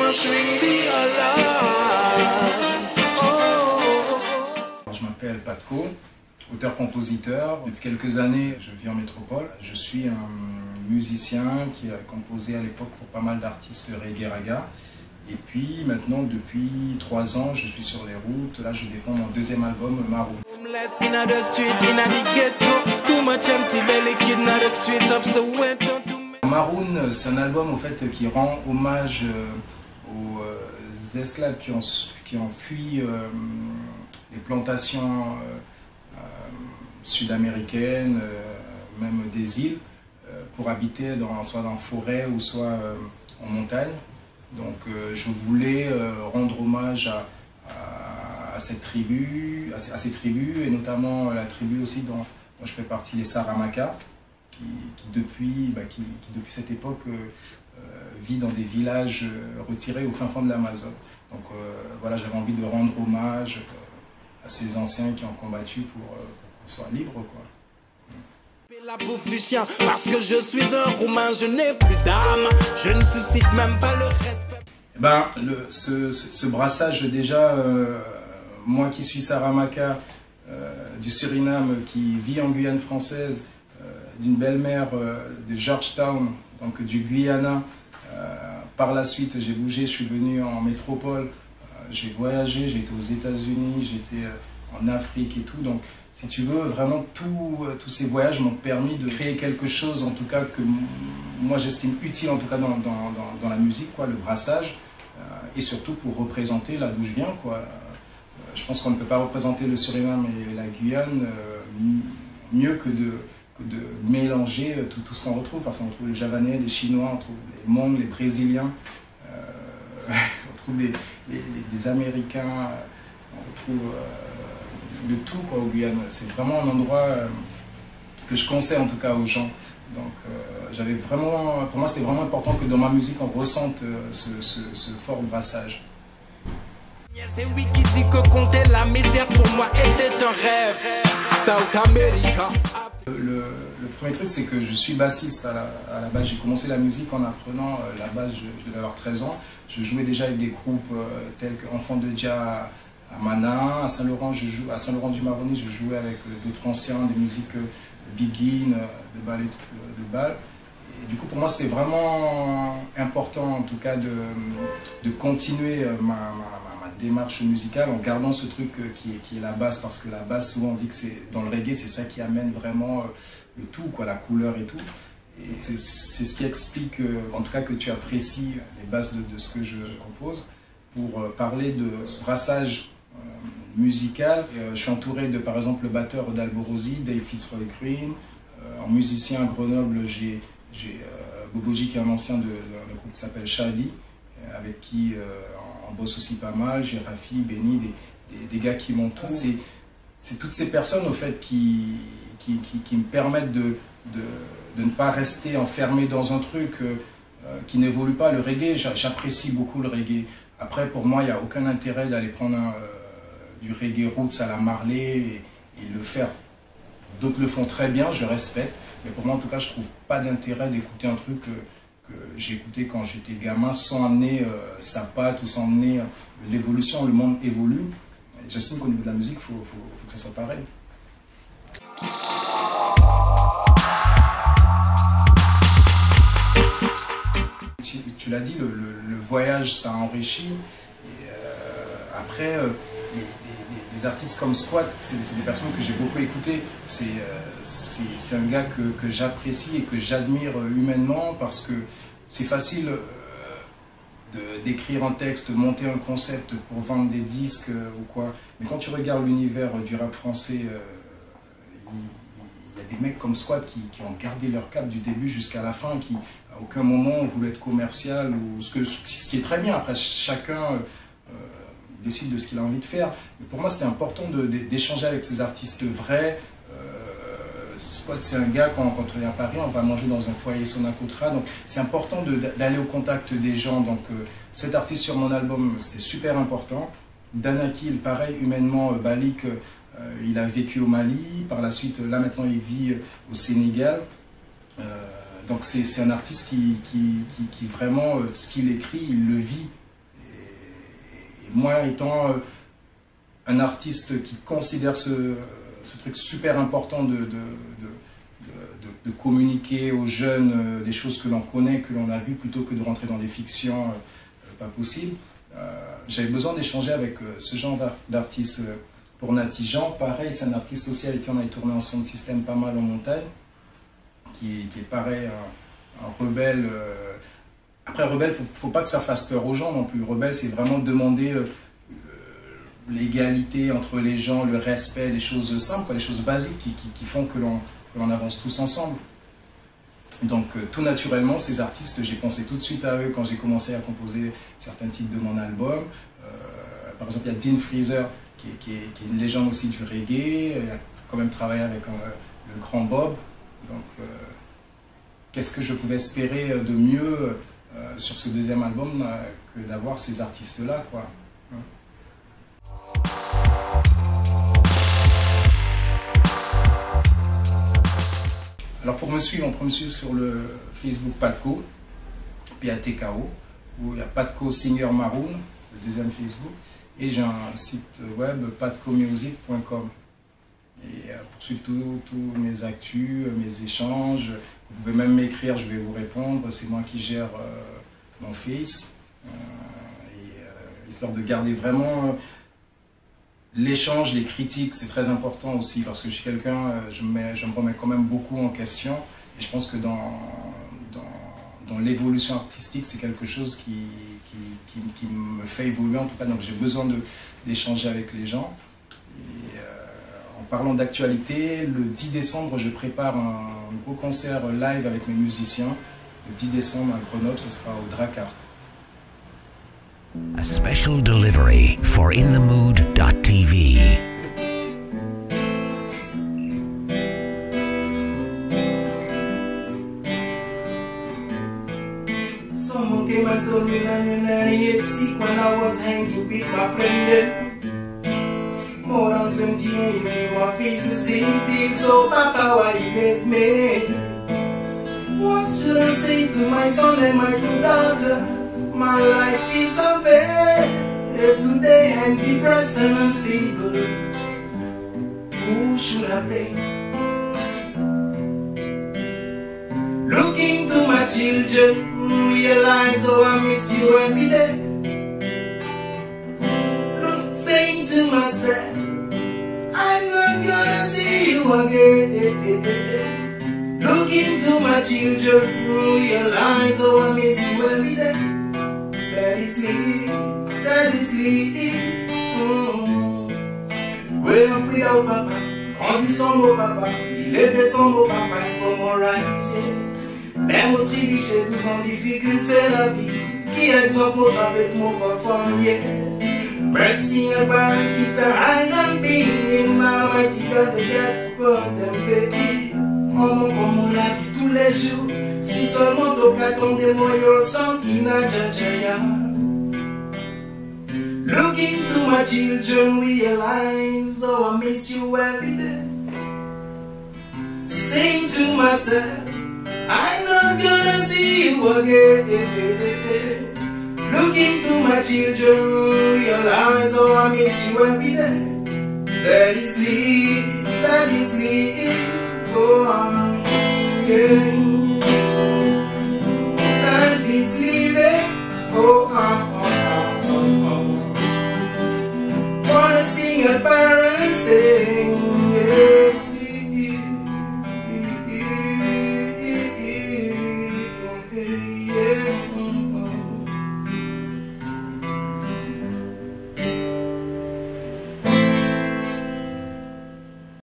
must ring the alarm. Je m'appelle Patko, auteur-compositeur. Depuis quelques années, je vis en métropole. Je suis un musicien qui a composé à l'époque pour pas mal d'artistes reggae raga. Et puis maintenant, depuis 3 ans, je suis sur les routes. Là, je défends mon deuxième album, Maroon. Maroon, c'est un album au fait qui rend hommage aux esclaves qui ont fui les plantations sud-américaines, même des îles, pour habiter soit dans la forêt ou soit en montagne. Donc je voulais rendre hommage à ces tribus, et notamment la tribu aussi dont je fais partie, les Saramaka, qui depuis cette époque vit dans des villages retirés au fin fond de l'Amazone. Donc voilà, j'avais envie de rendre hommage à ces anciens qui ont combattu pour qu'on soit libre, quoi. La bouffe du chien, parce que je suis un Roumain, je n'ai plus d'âme, je ne suscite même pas le respect. Eh ben, ce brassage, déjà, moi qui suis Saramaka, du Suriname, qui vit en Guyane française, d'une belle-mère de Georgetown, donc du Guyana. Par la suite, j'ai bougé, je suis venu en métropole, j'ai voyagé, j'ai été aux États-Unis, j'étais en Afrique et tout. Donc, si tu veux, vraiment tous ces voyages m'ont permis de créer quelque chose, en tout cas que moi j'estime utile, en tout cas dans la musique, quoi, le brassage, et surtout pour représenter là d'où je viens, quoi. Je pense qu'on ne peut pas représenter le Suriname et la Guyane mieux que de mélanger tout ce qu'on retrouve, parce qu'on trouve les Javanais, les Chinois, on trouve les Hmong, les Brésiliens, on trouve des Américains, on retrouve de tout, quoi, au Guyane. C'est vraiment un endroit que je conseille en tout cas aux gens. Donc pour moi c'était vraiment important que dans ma musique on ressente ce fort brassage. C'est lui qui dit que compter la misère pour moi était un rêve. South America. Le premier truc, c'est que je suis bassiste à la base. J'ai commencé la musique en apprenant la basse, je devais avoir 13 ans. Je jouais déjà avec des groupes tels que Enfants de Dja à Mana, à Saint-Laurent du Maroni, je jouais avec d'autres anciens, des musiques Begin, de ballet, de bal. Et du coup, pour moi, c'était vraiment important, en tout cas, de continuer ma démarche musicale en gardant ce truc qui est la basse, parce que la basse, souvent on dit que c'est dans le reggae, c'est ça qui amène vraiment le tout, quoi, la couleur et tout. Et c'est ce qui explique, en tout cas, que tu apprécies les bases de ce que je compose. Pour parler de ce brassage musical, je suis entouré de, par exemple, le batteur d'Alborosi, Dave Fitzroy Green. En musicien à Grenoble, j'ai Boboji, qui est un ancien d'un groupe qui s'appelle Shadi, avec qui on bosse aussi pas mal. J'ai Rafi, Benny, des gars qui m'ont tout. C'est toutes ces personnes, au fait, qui me permettent de ne pas rester enfermé dans un truc qui n'évolue pas. Le reggae, j'apprécie beaucoup le reggae. Après, pour moi, il n'y a aucun intérêt d'aller prendre du reggae roots à la Marley et le faire. D'autres le font très bien, je respecte. Mais pour moi, en tout cas, je ne trouve pas d'intérêt d'écouter un truc que j'ai écouté quand j'étais gamin, sans amener sa patte ou sans amener l'évolution. Le monde évolue. J'estime qu'au niveau de la musique, il faut que ça soit pareil. Tu l'as dit, le voyage, ça enrichit. Et après, les artistes comme Squat, c'est des personnes que j'ai beaucoup écoutées. C'est un gars que j'apprécie et que j'admire humainement, parce que c'est facile d'écrire un texte, monter un concept pour vendre des disques ou quoi. Mais quand tu regardes l'univers du rap français, il y a des mecs comme Squat qui ont gardé leur cap du début jusqu'à la fin, qui à aucun moment ont voulu être commercial, ou ce qui est très bien. Après, chacun décide de ce qu'il a envie de faire. Mais pour moi, c'était important d'échanger avec ces artistes vrais. Squat, c'est un gars, quand on est à Paris, on va manger dans un foyer Sonacotra. Donc, c'est important d'aller au contact des gens. Donc, cet artiste sur mon album, c'était super important. Danakil, pareil, humainement, Balik, il a vécu au Mali. Par la suite, là, maintenant, il vit au Sénégal. Donc, c'est un artiste qui vraiment, ce qu'il écrit, il le vit. moi, étant un artiste qui considère ce truc super important de communiquer aux jeunes des choses que l'on connaît, que l'on a vues, plutôt que de rentrer dans des fictions pas possibles. J'avais besoin d'échanger avec ce genre d'artiste. Pour Natijan, pareil, c'est un artiste aussi avec qui on a tourné en son système pas mal en montagne, qui est pareil, un rebelle. Après, rebelle, faut pas que ça fasse peur aux gens non plus. Rebelle, c'est vraiment demander l'égalité entre les gens, le respect, les choses simples, quoi, les choses basiques qui font que l'on avance tous ensemble. Donc tout naturellement, ces artistes, j'ai pensé tout de suite à eux quand j'ai commencé à composer certains titres de mon album. Par exemple, il y a Dean Freezer, qui est une légende aussi du reggae. Il a quand même travaillé avec le grand Bob. Donc qu'est-ce que je pouvais espérer de mieux sur ce deuxième album que d'avoir ces artistes-là, quoi. Alors pour me suivre, on peut me suivre sur le Facebook Patco, PATKO, où il y a Patco Singer Maroon, le deuxième Facebook, et j'ai un site web patcomusic.com. Et pour suivre tous mes actus, mes échanges, vous pouvez même m'écrire, je vais vous répondre, c'est moi qui gère mon Face, histoire de garder vraiment l'échange, les critiques, c'est très important aussi, parce que je suis quelqu'un, je me remets quand même beaucoup en question, et je pense que dans l'évolution artistique, c'est quelque chose qui me fait évoluer en tout cas, donc j'ai besoin d'échanger avec les gens. Et en parlant d'actualité, le 10 décembre, je prépare un gros concert live avec mes musiciens. Le 10 décembre à Grenoble, ce sera au Dracart. A special delivery for InTheMood.tv. Someone came and told me 99 years sick when I was hanging with my friend. More than 20 years, you give my face the same thing. So Papa, why you made me? What should I say to my son and my two daughters? My life is unfair. Today I'm depressed and unstable. Who should I blame? Looking to my children, realize how I miss you every day. Saying to myself, I'm not gonna see you again. Looking to my children, realize how I miss you every day. Daddy sleep. Growing up without papa, grandi sans mon papa, il était sans mon papa, il faut moraliser. Même au tribuché devant difficulté la vie, qui a son papa avec mon enfant, yeah. Bird singer, bird guitar, hide and being in my mighty God, the God, but them baby. Maman comme on a vu tous les jours, si seulement t'attendais-moi your son, Ina Jajaya. Looking to my children, realize how I miss you every day. Sing to myself, I'm not gonna see you again. Looking to my children, realize how I miss you every day. Daddy sleep, go on, yeah. Daddy sleeping, go on. Wanna sing about